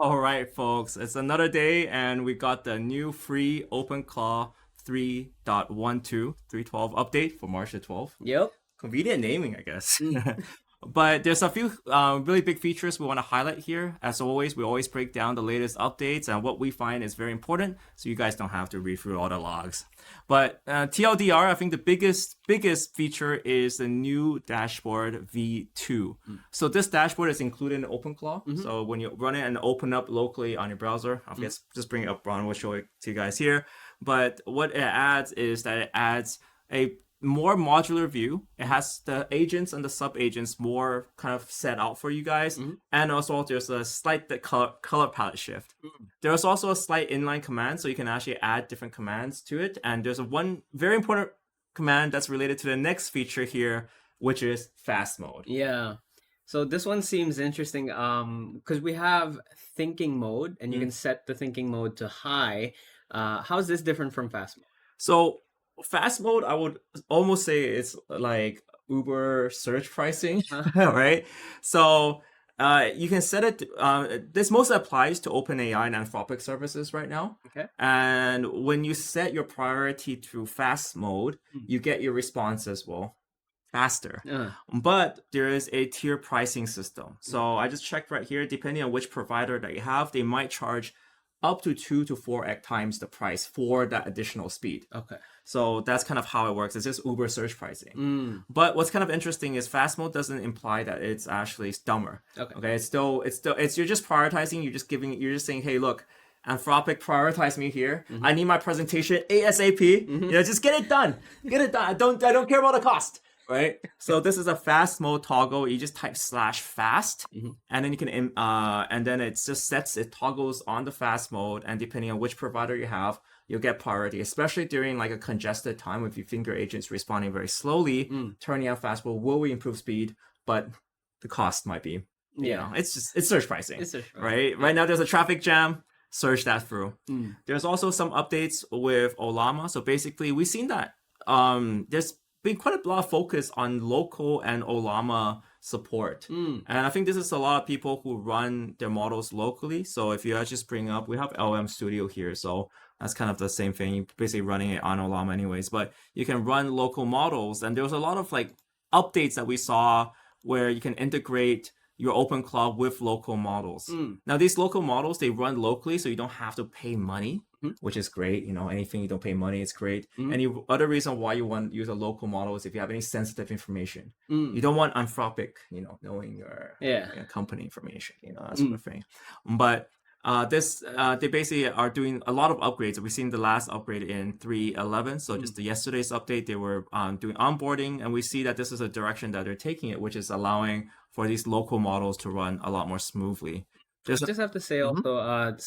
All right, folks, it's another day, and we got the new free OpenClaw 3.12 update for March the 12th. Yep. Convenient naming, I guess. Mm. But there's a few really big features we want to highlight here. As always, we always break down the latest updates and what we find is very important, so you guys don't have to read through all the logs. But TLDR, I think the biggest feature is the new dashboard V2. So this dashboard is included in OpenClaw. So when you run it and open up locally on your browser, I'll just bring it up. Ron will show it to you guys here. But what it adds is that it adds a more modular view. It has the agents and the sub agents more kind of set out for you guys. And also there's a slight color palette shift. There's also a slight inline command, so you can actually add different commands to it. And there's one very important command that's related to the next feature here, which is fast mode. Yeah. So this one seems interesting because we have thinking mode and you can set the thinking mode to high. How is this different from fast mode? So fast mode, I would almost say it's like Uber search pricing, right? So you can set it. This mostly applies to OpenAI and Anthropic services right now. Okay. And when you set your priority to fast mode, you get your response as well faster. But there is a tier pricing system. So I just checked right here. Depending on which provider that you have, they might charge up to 2 to 4x times the price for that additional speed. Okay. So that's kind of how it works. It's just Uber search pricing. But what's kind of interesting is fast mode doesn't imply that it's actually dumber. Okay. It's you're just prioritizing. You're just saying, hey, look, Anthropic, prioritize me here. I need my presentation ASAP. Just get it done. Get it done. I don't care about the cost. Right. So this is a fast mode toggle. You just type /fast, and then you can and then it just it toggles on the fast mode, and depending on which provider you have, you'll get priority, especially during like a congested time if you think your agent's responding very slowly. Turning on fast mode will improve speed, but the cost might be, it's search pricing. Right? Right now there's a traffic jam. Search that through. There's also some updates with LLaMA. So basically, we've seen that there's been quite a lot of focus on local and LLaMA support. And I think this is a lot of people who run their models locally. So if you just bring up, we have LM Studio here. So that's kind of the same thing. You're basically running it on LLaMA anyways, but you can run local models. And there was a lot of like updates that we saw where you can integrate your OpenClaw with local models. Now these local models, they run locally, so you don't have to pay money, which is great. Anything you don't pay money, it's great. Any other reason why you want to use a local model is if you have any sensitive information. You don't want Anthropic, knowing your company information, that sort of thing. But they basically are doing a lot of upgrades. We've seen the last upgrade in 3.11. So just yesterday's update, they were doing onboarding, and we see that this is a direction that they're taking it, which is allowing for these local models to run a lot more smoothly. I just have to say also,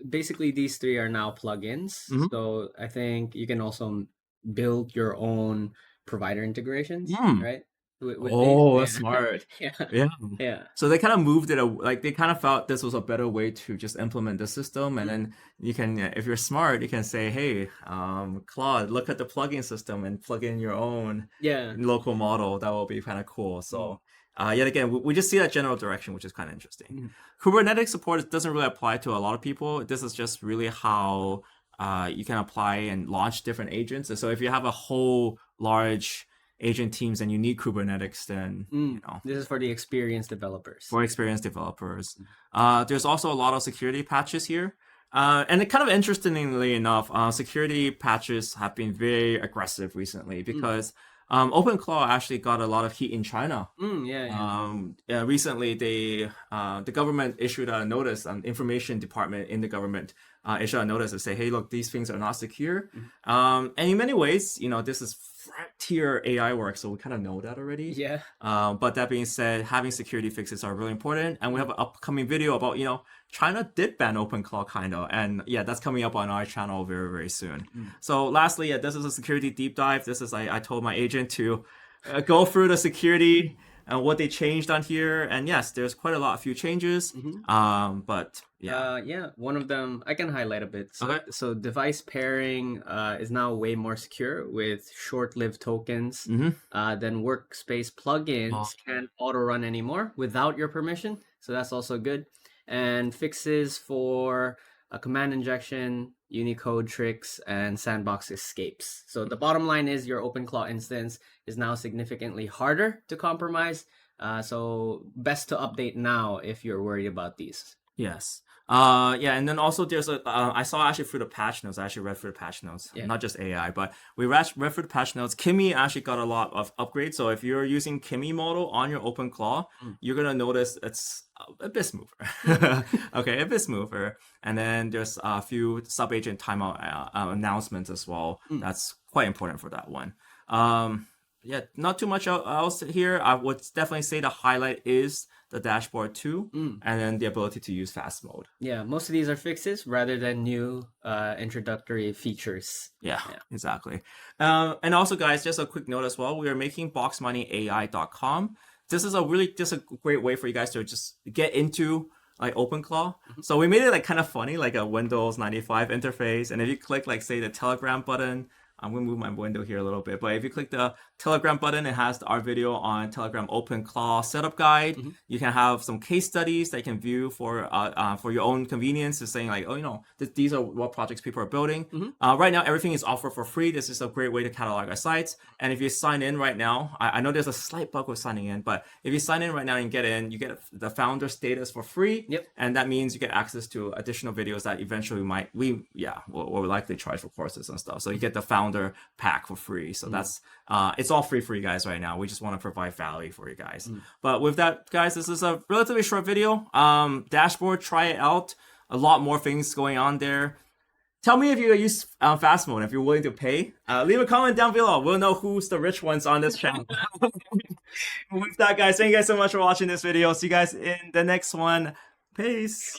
basically these three are now plugins. So I think you can also build your own provider integrations, right? That's smart. Yeah. So they kind of moved it, like they kind of felt this was a better way to just implement the system. And then you can, if you're smart, you can say, hey, Claude, look at the plugin system and plug in your own local model. That will be kind of cool. So yet again, we just see that general direction, which is kind of interesting. Kubernetes support doesn't really apply to a lot of people. This is just really how you can apply and launch different agents. And so if you have a whole large agent teams and you need Kubernetes, then this is for the experienced developers. There's also a lot of security patches here. And kind of interestingly enough, security patches have been very aggressive recently because OpenClaw actually got a lot of heat in China. Recently, the government issued a notice, information department in the government issued a notice to say, hey, look, these things are not secure. And in many ways, this is frontier AI work, so we kind of know that already. But that being said, having security fixes are really important, and we have an upcoming video about China did ban OpenClaw kind of, and that's coming up on our channel very, very soon. So lastly, this is a security deep dive. This is I told my agent to go through the security and what they changed on here, and yes, there's quite a few changes. But one of them I can highlight a bit. So device pairing is now way more secure with short-lived tokens. Then workspace plugins can't auto run anymore without your permission, so that's also good. and fixes for command injection, Unicode tricks, and sandbox escapes. So the bottom line is your OpenClaw instance is now significantly harder to compromise. So best to update now if you're worried about these. Yes. Yeah, and then also there's I saw actually through the patch notes. I actually read through the patch notes, not just AI, but we read through the patch notes. Kimi actually got a lot of upgrades. So if you're using Kimi model on your OpenClaw, you're gonna notice it's a bit smoother. Okay, a bit smoother. And then there's a few sub-agent timeout announcements as well. That's quite important for that one. Yeah, not too much else here. I would definitely say the highlight is the dashboard too, and then the ability to use fast mode. Yeah, most of these are fixes rather than new introductory features. Yeah, exactly. And also, guys, just a quick note as well. We are making BoxminingAI.com. This is just a great way for you guys to just get into like OpenClaw. So we made it like kind of funny, like a Windows 95 interface. And if you click like say the Telegram button, I'm going to move my window here a little bit, but if you click the Telegram button, it has our video on Telegram OpenClaw setup guide. You can have some case studies that you can view for your own convenience, just saying like, oh, you know, these are what projects people are building. Right now, everything is offered for free. This is a great way to catalog our sites. And if you sign in right now, I know there's a slight bug with signing in, but if you sign in right now and get in, you get the founder status for free. And that means you get access to additional videos that eventually we'll likely charge for courses and stuff. So you get the founder pack for free. So that's it's all free for you guys right now. We just want to provide value for you guys. But with that, guys, this is a relatively short video. Dashboard, try it out. A lot more things going on there. Tell me if you use fast mode, if you're willing to pay. Leave a comment down below. We'll know who's the rich ones on this channel. With that, guys, thank you guys so much for watching this video. See you guys in the next one. Peace.